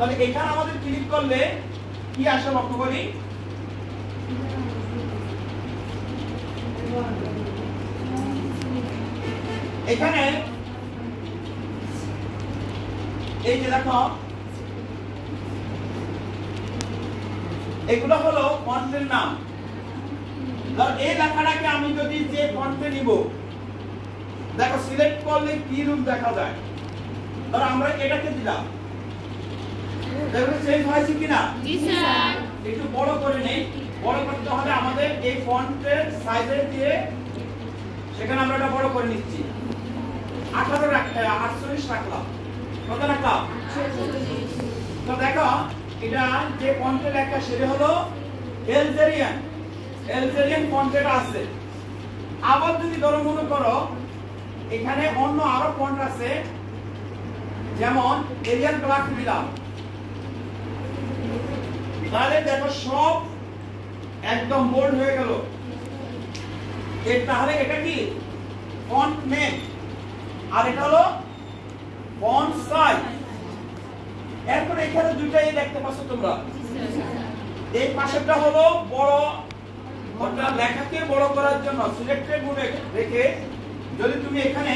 তাহলে এখানে আমাদের ক্লিক করলে কি আসে লক্ষ্য করি। এখানে এই যে দেখো এগুলো হলো ফন্টের নাম। ধর এই লেখাটাকে আমি যদি যে ফন্টে নিব, দেখো সিলেক্ট করলে কি রূপ দেখা যায়। ধর আমরা এটাকে দিলাম, দেখো চেঞ্জ হয়েছে কিনা। জি স্যার। একটু বড় করে নেই। বড় করতে হলে আমাদের এই ফন্টের সাইজে দিয়ে সেখানে আমরা এটা বড় করে নিচ্ছি। 48 রাখলাম। কত রাখলাম? 46। তো দেখো এটা যে ফন্টে লেখা সেটা হলো এলজেরিয়ান। এলজেরিয়ান ফন্টের আছে। আবার যদি ধরো মনে করো এখানে অন্য আরো ফন্ট আছে, যেমন এরিয়াল ব্ল্যাক দিলাম, তাহলে দেখো সব একদম বোল্ড হয়ে গেল। তাহলে এটা কি ফন্ট নেম, আর এটা হলো ফন্ট সাইজ। এরপর এখানে দুইটাই দেখতে পাচ্ছ তোমরা। এই পাশেরটা হলো বড়, অর্থাৎ লেখাকে বড় করার জন্য সিলেক্টেড মোডে রেখে যদি তুমি এখানে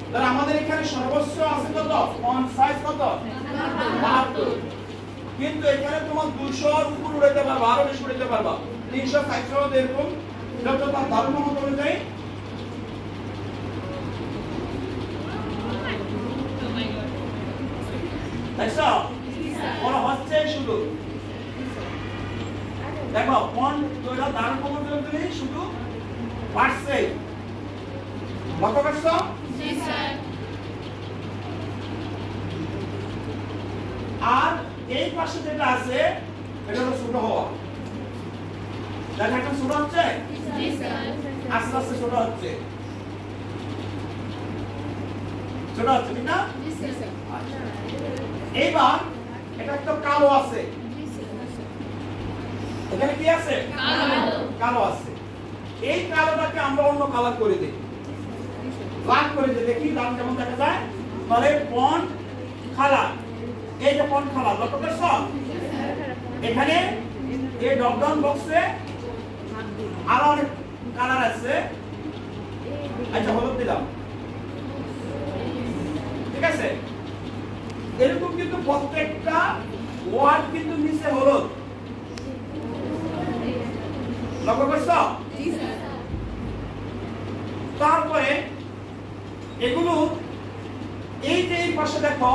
তাহলে আমাদের এখানে সর্বোচ্চ আছে কত, ফন্ট সাইজ কত, 72, কিন্তু এখানে তোমার 200 এর উপর উড়াইতে পারবা, আরো বেশি উড়াইতে পারবা, 300 400 এরকম যত তার ধর্ম মত অনুযায়ী। দেখছো বড় হচ্ছে শুধু। দেখো ফন্ট তোরা ধর্ম মত অনুযায়ী শুধু বাড়ছে। লক্ষ্য করছো? জি স্যার। আর এই পাশে যেটা আছে এটা হলো ছোট হওয়া। দেখো এটা ছোট হচ্ছে, জি স্যার। আস্তে আস্তে ছোট হচ্ছে, ছোট হচ্ছে ঠিক না? জি স্যার। এইবার এটা একটা কালো আছে, এখানে কি আছে? কালো আছে। এই কালোটাকে আমরা অন্য কালার করে দিই, লাল করে দিই। দেখি লাল কেমন দেখা যায়। তাহলে ফন্ট কালার, এই যে ফন্ট কালার লক্ষ্য করছো? এখানে এই ড্রপ ডাউন বক্সে আরো অনেক কালার আছে। আচ্ছা হলুদ দিলাম, ঠিক আছে। এরকম কিন্তু প্রত্যেকটা ওয়ার্ড কিন্তু নিচে হলুদ, লক্ষ্য করছো? তারপরে এগুলো এই যে এই পাশে দেখো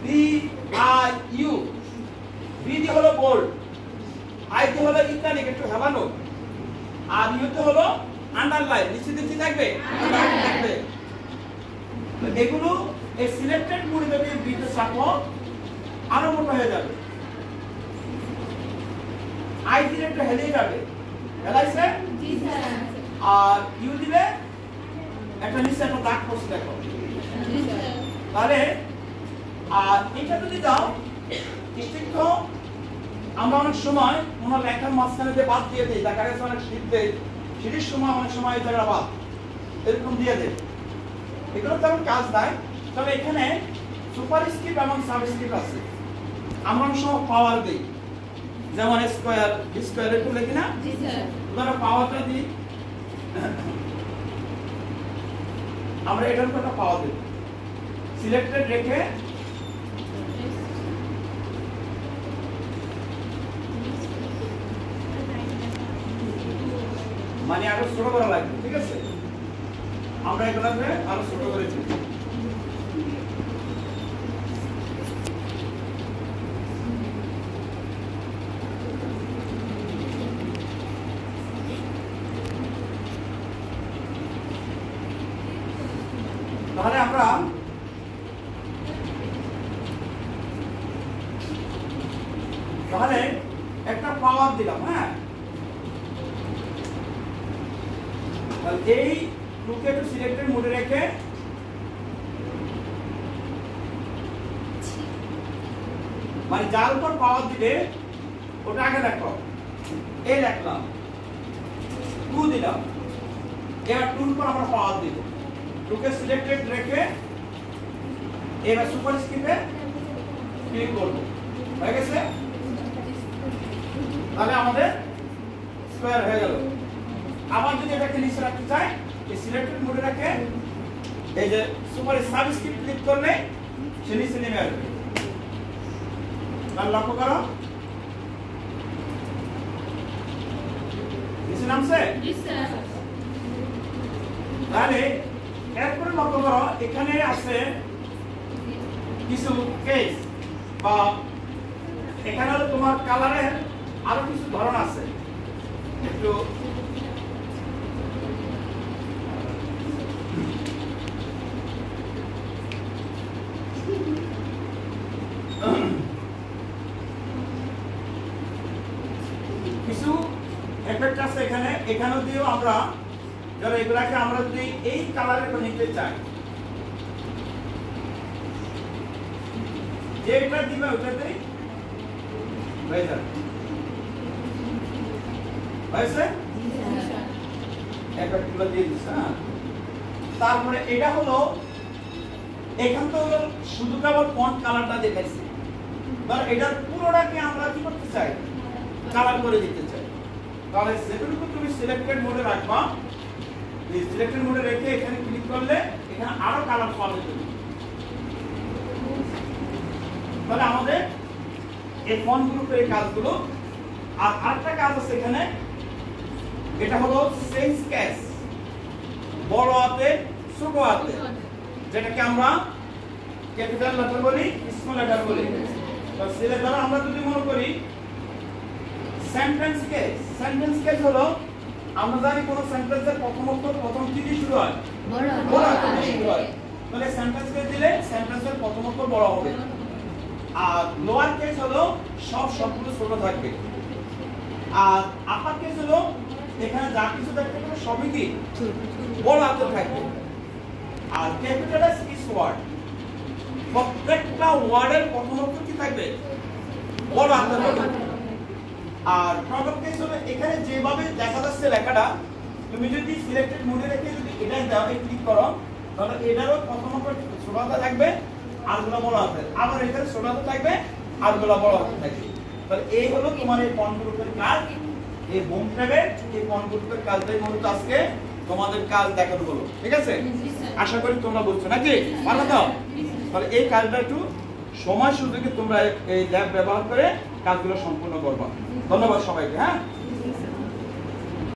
বি আই ইউ, বি দি হলো বোল্ড, আই দি হলো ইতালিক একটু হেলানো, আর ইউ তে হলো আন্ডারলাইন, নিচে নিচে থাকবে, আন্ডারলাইন থাকবে। এগুলো এই সিলেক্টেড মোডে যদি বিতে চাপো আরো মোটা হয়ে যাবে, আই দিলে একটু হেলে যাবে, হেলাইছে। জি স্যার। আর ইউ দিলে একটা নিচে একটা দাগ পড়ছে দেখো। জি স্যার। তাহলে আর এটা যদি দাও স্টিক, আমরা অনেক সময় কোনো লেখার মাঝখানে যে বাদ দিয়ে দিই, দেখা গেছে অনেক শীত দেয়, শীতের সময় অনেক সময় এই জায়গাটা বাদ এরকম দিয়ে দেয়। এগুলো তেমন কাজ নাই। তবে এখানে সুপার স্ক্রিপ্ট এবং সাবস্ক্রিপ্ট আছে। আমরা অনেক সময় পাওয়ার দিই, যেমন স্কোয়ার স্কোয়ার একটু লিখি না, জি স্যার। ধরো পাওয়ারটা দিই, আমরা এটার উপর একটা পাওয়ার দিই, সিলেক্টেড রেখে মানে আরো ছোট করা লাগবে, ঠিক আছে। আমরা এগুলোকে আরো ছোট করে দিই। তাহলে আমরা তাহলে একটা পাওয়ার দিলাম, হ্যাঁ। এই টুকে একটু সিলেক্টেড মোডে রেখে মানে যার উপর পাওয়ার দিবে ওটা আগে দেখো, এই লিখলাম, টু দিলাম, এবার টুর উপর আমরা পাওয়ার দিব, টুকে সিলেক্টেড রেখে এবার সুপার স্ক্রিপ্টে ক্লিক করব হয়ে গেছে তাহলে আমাদের স্কয়ার হয়ে গেল আবার যদি এটাকে নিচে রাখতে চাই এই সিলেক্টেড মোডে রাখে এই যে সুপার সাবস্ক্রিপ্ট ক্লিক করলে সে নিচে নেমে আসবে তাহলে লক্ষ্য করো নিচে নামছে জি স্যার তাহলে এরপরে লক্ষ্য করো এখানে আছে কিছু কেস বা এখানে হলো তোমার কালারের আরো কিছু ধরন আছে একটু কিছু এফেক্ট আছে এখানে এখানেও দিয়েও আমরা যারা এগুলাকে আমরা যদি এই কালারে নিতে চাই যেটা দিবে ওটাতেই হয়ে যাবে হয়েছে এফেক্টগুলো দিয়ে দিচ্ছে হ্যাঁ তারপরে এটা হলো এখান তো হলো শুধু কেবল ফন্ট কালারটা দেখাইছি ধর এটার পুরোটাকে আমরা কি করতে চাই কালার করে দিতে চাই তাহলে যেটুকু তুমি সিলেক্টেড মোডে রাখবা এই সিলেক্টেড মোডে রেখে এখানে ক্লিক করলে এখানে আরো কালার পাবে তুমি তাহলে আমাদের এই ফন্ট গ্রুপের কাজগুলো আর আরেকটা কাজ আছে এখানে এটা হলো সেন্স ক্যাশ বড় হাতে ছোট হাতে যেটাকে আমরা ক্যাপিটাল লেটার বলি স্মল লেটার বলি তো সেটা দ্বারা আমরা যদি মনে করি সেন্টেন্স কেস হলো আমরা জানি কোন সেন্টেন্সের প্রথম অক্ষর প্রথম কি দিয়ে শুরু হয় বড় হাতে দিয়ে শুরু হয় তাহলে সেন্টেন্স কেস দিলে সেন্টেন্সের প্রথম অক্ষর বড় হবে আর লোয়ার কেস হলো সব শব্দগুলো ছোট থাকবে আর আপার কেস হলো এখানে যা কিছু দেখতে পাবে সবই কি বড় হাতে থাকবে আর ক্যাপিটালাইজ ইজ ওয়ার্ড প্রত্যেকটা ওয়ার্ডের প্রথম অক্ষর কি থাকবে বড় হাতে থাকবে আর প্রবলেম কেস হলো এখানে যেভাবে দেখা যাচ্ছে লেখাটা তুমি যদি সিলেক্টেড মোডে রেখে যদি এটা দাও ক্লিক করো তাহলে এটারও প্রথম অক্ষর ছোট হাতে থাকবে আরগুলো বড় হাতে আবার এখানে ছোট হাতে থাকবে আরগুলো বড় হাতে থাকবে তাহলে এই হলো তোমার এই ফন্ট গ্রুপের কাজ এই হোম ট্যাবে এই ফন্ট গ্রুপের কাজটাই মূলত আজকে তোমাদের কাজ দেখানো হলো ঠিক আছে আশা করি তোমরা বুঝছো নাকি ভালো তো তাহলে এই কাজটা একটু সময় সুযোগে তোমরা এই ল্যাব ব্যবহার করে কাজগুলো সম্পূর্ণ করবা ধন্যবাদ সবাইকে হ্যাঁ